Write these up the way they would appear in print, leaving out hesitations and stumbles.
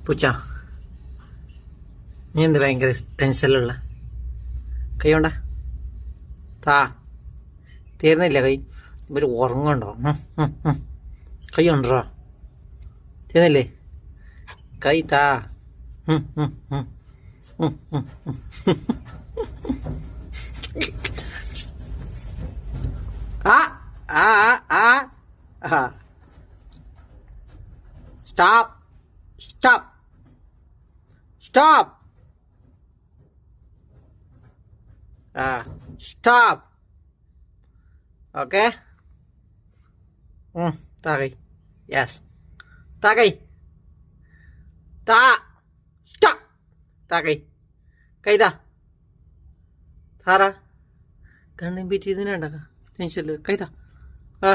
പൂച്ച, നീ എന്ത് ഭയങ്കര ടെൻഷനിലുള്ള കൈ കൊണ്ട താ തീർന്നില്ല കൈ. ഇവര് ഉറങ്ങുണ്ടോ? കൈ ഉണ്ടോ? തീർന്നില്ലേ? കൈ താ. ആ ആ ആ ആ stop stop stop stop. Okay, താ കൈ. യെസ്, താ കൈ. താ സ്റ്റോപ്പ്. താ കൈ. കൈ താ. താറാ കണ്ണും പീറ്റി ഇതിനുണ്ടാക്ക ടെൻഷനില്ല. കൈ താ. ആ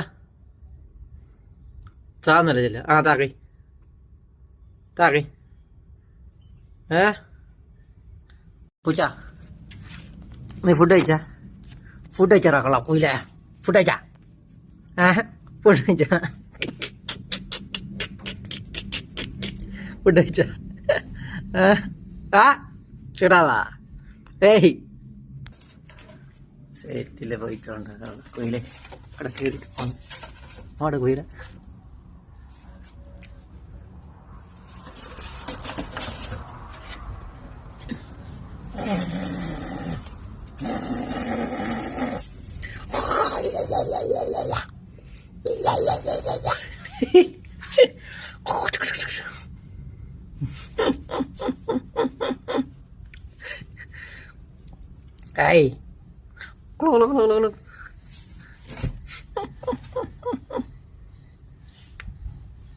ചാന്നല്ല ചെല്ല. ആ താ കൈ. താ കൈ. പൂച്ച, നീ ഫുഡ് കഴിച്ചാ? ഫുഡ് കഴിച്ചാ കളാ കുയില? ഫുഡ് കഴിച്ചാ? ഫുഡ് കഴിച്ചാ? ഫുഡ് കഴിച്ചാ? ആ ചേട്ടാവാ. ഏയ് സെറ്റില് പോയിക്കോണ്ട കുയിലെ. അവിടെ കയറിട്ട് പോന്നു. അവിടെ കുയില. Hey, look.